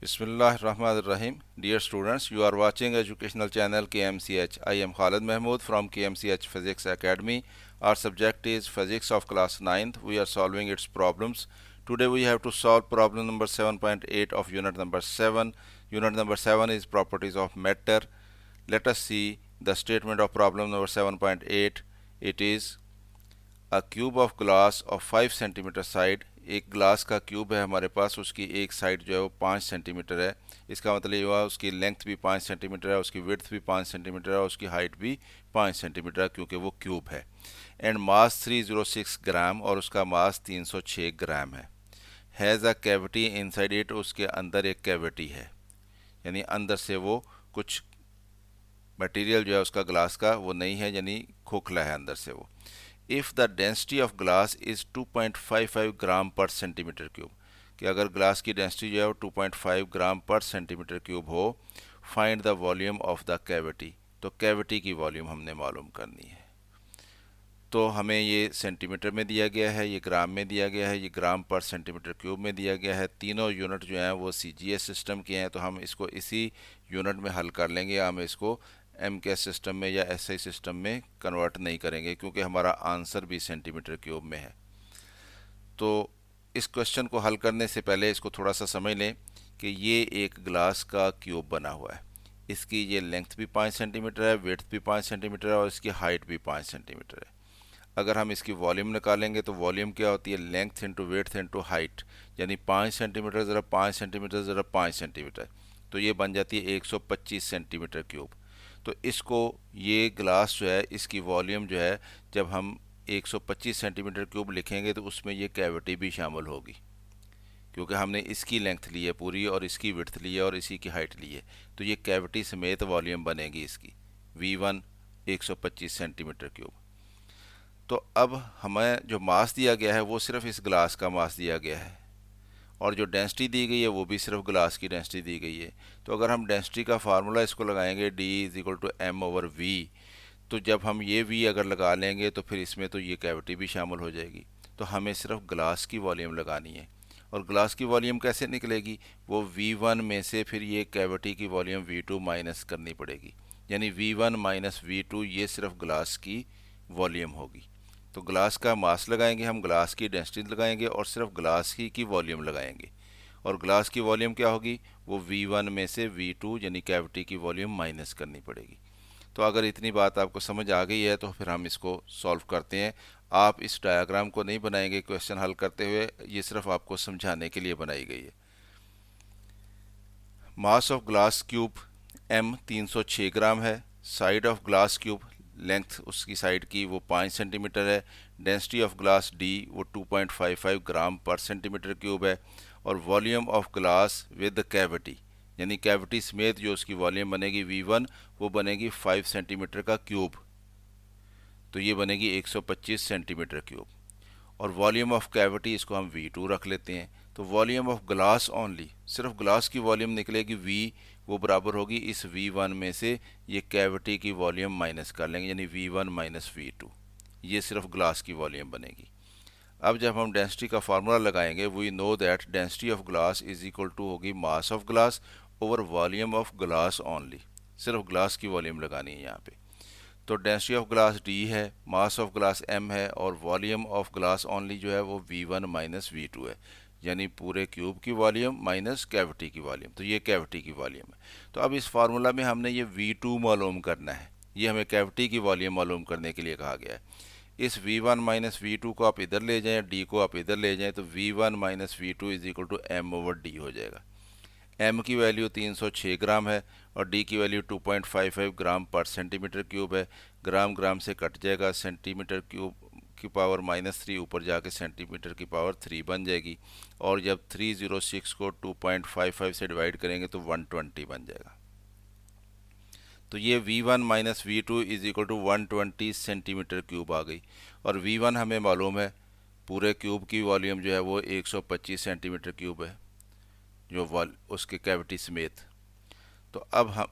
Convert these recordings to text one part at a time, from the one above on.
Bismillahirrahmanirrahim. Dear students, you are watching educational channel KMCH. I am Khalid Mahmood from KMCH Physics Academy. Our subject is Physics of class 9th. We are solving its problems. Today we have to solve problem number 7.8 of unit number 7. Unit number 7 is properties of matter. Let us see the statement of problem number 7.8. It is a cube of glass of 5 centimetre side. एक glass का cube है हमारे पास, उसकी एक side जो है वो 5 centimetre है। इसका मतलब ये हुआ उसकी लेंथ भी 5 सेंटीमीटर है, उसकी विड्थ भी 5 सेंटीमीटर है और उसकी हाइट भी 5 सेंटीमीटर है क्योंकि वो क्यूब है। एंड मास 306 ग्राम और उसका मास 306 ग्राम है। Has a cavity inside it, उसके अंदर एक कैविटी है, यानी अंदर से वो कुछ मटेरियल जो है उसका ग्लास का वो नहीं है, यानी खोखला है अंदर से वो। If the density of glass is 2.55 ग्राम पर सेंटीमीटर क्यूब, कि अगर ग्लास की डेंसिटी जो है वो 2.5 ग्राम पर सेंटीमीटर क्यूब हो, find the volume of the cavity, तो कैविटी की वॉल्यूम हमने मालूम करनी है। तो हमें ये सेंटीमीटर में दिया गया है, ये ग्राम में दिया गया है, ये ग्राम पर सेंटीमीटर क्यूब में दिया गया है। तीनों यूनिट जो हैं वो सीजीएस सिस्टम के हैं, तो हम इसको इसी यूनिट में हल कर लेंगे। हम इसको एमकेएस सिस्टम में या एसआई सिस्टम में कन्वर्ट नहीं करेंगे क्योंकि हमारा आंसर भी सेंटीमीटर क्यूब में है। तो इस क्वेश्चन को हल करने से पहले इसको थोड़ा सा समझ लें कि ये एक ग्लास का क्यूब बना हुआ है। इसकी ये लेंथ भी 5 सेंटीमीटर है, विड्थ भी 5 सेंटीमीटर है और इसकी हाइट भी 5 सेंटीमीटर है। अगर हम इसकी वॉल्यूम निकालेंगे तो वॉल्यूम क्या होती है, length into width into height, यानी 5 सेंटीमीटर ज़रा 5 सेंटीमीटर ज़रा 5 सेंटीमीटर, तो ये बन जाती है 125 सेंटीमीटर क्यूब। तो इसको ये ग्लास जो है इसकी वॉल्यूम जो है जब हम 125 सेंटीमीटर क्यूब लिखेंगे तो उसमें ये कैविटी भी शामिल होगी, क्योंकि हमने इसकी लेंथ ली है पूरी और इसकी विड्थ ली है और इसी की हाइट ली है, तो ये कैविटी समेत वॉल्यूम बनेगी इसकी V1 125 सेंटीमीटर क्यूब। तो अब हमें जो मास दिया गया है वो सिर्फ इस ग्लास का मास दिया गया है और जो डेंसिटी दी गई है वो भी सिर्फ ग्लास की डेंसिटी दी गई है। तो अगर हम डेंसिटी का फार्मूला इसको लगाएंगे D = m/v, तो जब हम ये v अगर लगा लेंगे तो फिर इसमें तो ये कैविटी भी शामिल हो जाएगी। तो हमें सिर्फ ग्लास की वॉल्यूम लगानी है और ग्लास की वॉल्यूम कैसे निकलेगी, वो V1 में से फिर ये कैविटी की वॉल्यूम V2 माइनस करनी पड़ेगी, यानी V1 माइनस V2 ये सिर्फ ग्लास की वॉल्यूम होगी। तो ग्लास का मास लगाएंगे हम, ग्लास की डेंसिटी लगाएंगे और सिर्फ ग्लास ही की वॉल्यूम लगाएंगे। और ग्लास की वॉल्यूम क्या होगी, वो V1 में से V2 यानी कैविटी की वॉल्यूम माइनस करनी पड़ेगी। तो अगर इतनी बात आपको समझ आ गई है तो फिर हम इसको सॉल्व करते हैं। आप इस डायग्राम को नहीं बनाएंगे क्वेश्चन हल करते हुए, ये सिर्फ आपको समझाने के लिए बनाई गई है। मास ऑफ ग्लास क्यूब M 306 ग्राम है। Side of glass cube, length उसकी साइड की वो 5 सेंटीमीटर है। डेंसिटी ऑफ ग्लास D वो 2.55 ग्राम पर सेंटीमीटर क्यूब है। और volume of glass with cavity, यानी कैविटी समेत जो उसकी वॉल्यूम बनेगी V1 वो बनेगी 5 सेंटीमीटर का क्यूब, तो ये बनेगी 125 सेंटीमीटर क्यूब। और वॉल्यूम ऑफ कैविटी इसको हम V2 रख लेते हैं। तो वॉल्यूम ऑफ ग्लास ओनली, सिर्फ ग्लास की वॉल्यूम निकलेगी V, वो बराबर होगी इस V1 में से ये कैविटी की वॉल्यूम माइनस कर लेंगे, यानी V1 माइनस V2, ये सिर्फ ग्लास की वॉल्यूम बनेगी। अब जब हम डेंसिटी का फार्मूला लगाएंगे, we know that density of glass is equal to होगी mass of glass over volume of glass only, सिर्फ ग्लास की वॉल्यूम लगानी है यहाँ पे। तो डेंसिटी ऑफ ग्लास D है, मास ऑफ ग्लास M है और वॉल्यूम ऑफ ग्लास ओनली जो है वो V1 माइनस V2 है, यानी पूरे क्यूब की वॉल्यूम माइनस कैविटी की वॉल्यूम, तो ये कैविटी की वॉल्यूम है। तो अब इस फार्मूला में हमने ये V2 मालूम करना है, ये हमें कैविटी की वॉल्यूम मालूम करने के लिए कहा गया है। इस V1 माइनस V2 को आप इधर ले जाएं, D को आप इधर ले जाएं, तो V1 minus V2 is equal to M/D हो जाएगा। M की वैल्यू 306 ग्राम है और D की वैल्यू 2.55 ग्राम पर सेंटीमीटर क्यूब है। ग्राम ग्राम से कट जाएगा, सेंटीमीटर क्यूब की पावर -3 ऊपर जाके सेंटीमीटर की पावर 3 बन जाएगी। और जब 306 को 2.55 से डिवाइड करेंगे तो 120 बन जाएगा। तो ये V1 minus V2 is equal to 120 centimetre cube आ गई। और V1 हमें मालूम है पूरे क्यूब की वॉल्यूम जो है वो 125 सेंटीमीटर क्यूब है, जो उसके कैविटी समेत। तो अब हम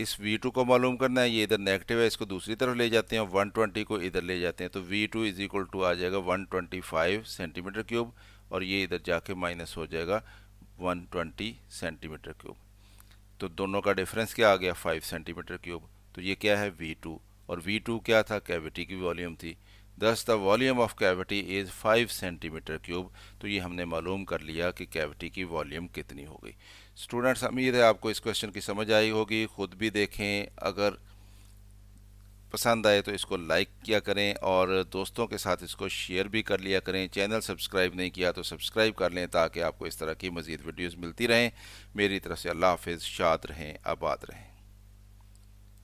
इस V2 को मालूम करना है, ये इधर नेगेटिव है, इसको दूसरी तरफ ले जाते हैं, 120 को इधर ले जाते हैं, तो V2 इज इक्वल टू आ जाएगा 125 सेंटीमीटर क्यूब और ये इधर जाके माइनस हो जाएगा 120 सेंटीमीटर क्यूब। तो दोनों का डिफरेंस क्या आ गया, 5 सेंटीमीटर क्यूब। तो ये क्या है, V2, और V2 क्या था, कैविटी की वॉल्यूम थी। दस the volume of cavity is 5 centimetre cube. तो ये हमने मालूम कर लिया कि कैविटी की वॉल्यूम कितनी हो गई। स्टूडेंट्स, उम्मीद है आपको इस क्वेश्चन की समझ आई होगी। ख़ुद भी देखें, अगर पसंद आए तो इसको लाइक किया करें और दोस्तों के साथ इसको शेयर भी कर लिया करें। चैनल सब्सक्राइब नहीं किया तो सब्सक्राइब कर लें ताकि आपको इस तरह की मज़ीद वीडियोज़ मिलती रहें। मेरी तरफ से अल्लाह हाफिज़, शाद रहें, आबाद रहें।